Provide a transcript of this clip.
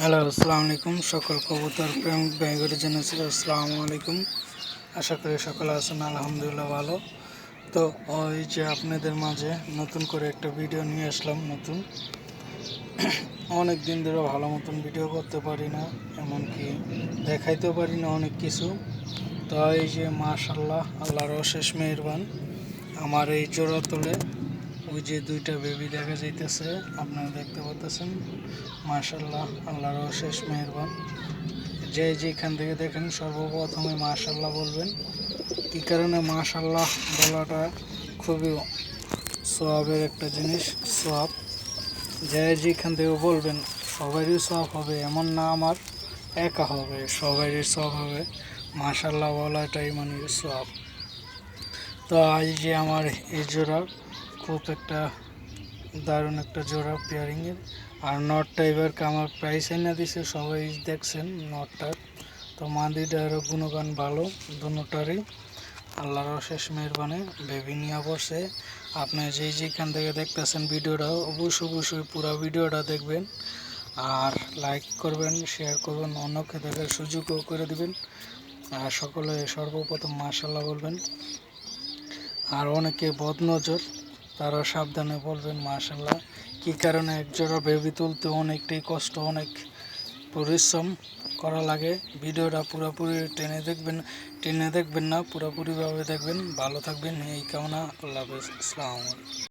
Hello, আসসালামু আলাইকুম। সকল কবুতর প্রেমিক ভাইদের জানাচ্ছি আসসালামু আলাইকুম। আশা করি সকলে আছেন আলহামদুলিল্লাহ ভালো। তো ওই যে আপনাদের মাঝে নতুন করে একটা ভিডিও নিয়ে আসলাম। অনেক দিন ধরে ভালো মতন ভিডিও করতে পারি না, এমনকি দেখাইতেও পারি না অনেক কিছু। তো এই যে মাশাআল্লাহ, আল্লাহর অশেষ মেহেরবান, আমার এই জোড়া তোলে ওই যে দুইটা বেবি দেখা যাইতেছে, আপনারা দেখতে পাচ্ছেন। মাশাআল্লাহ, আল্লাহর অশেষ মেহেরবান। যে যেখান থেকে দেখেন সর্বপ্রথমে মাশাআল্লাহ বলবেন। কী কারণে মাশাআল্লাহ বলাটা খুবই সওয়াবের একটা জিনিস। সওয়াব যে যেখান থেকে বলবেন সবারই সওয়াব হবে এমন না, আমার একা হবে, সবারই সওয়াব হবে। মাশাআল্লাহ বলাটাই মানে সওয়াব। তো আজ যে আমার এই জোড়া খুব একটা দারুণ একটা জোড়া পেয়ারিংয়ের। আর নটটা এবারকে আমার প্রাইস এনে দিছে, সবাই দেখছেন নটটার। তো মাদিটারও গুণগান ভালো, দুটারই আল্লাহর অশেষ মেহরবানি। বেবি নিয়ে বসে আপনি যেখান থেকে দেখতেছেন ভিডিওটা, অবশ্যই পুরো ভিডিওটা দেখবেন, আর লাইক করবেন, শেয়ার করবেন, অন্যকে দেখার সুযোগও করে দিবেন। আর সকলে সর্বপ্রথম মাশাআল্লাহ বলবেন। আর অনেকে বদনজর, তারা সাবধানে বলবেন মাশাআল্লাহ। কী কারণে একজোড়া বেবি তুলতে অনেকটাই কষ্ট, অনেক পরিশ্রম করা লাগে। ভিডিওটা পুরোপুরি টেনে দেখবেন না, পুরোপুরিভাবে দেখবেন। ভালো থাকবেন এই কামনা। আল্লাহ হাফেজ, আসসালামু আলাইকুম।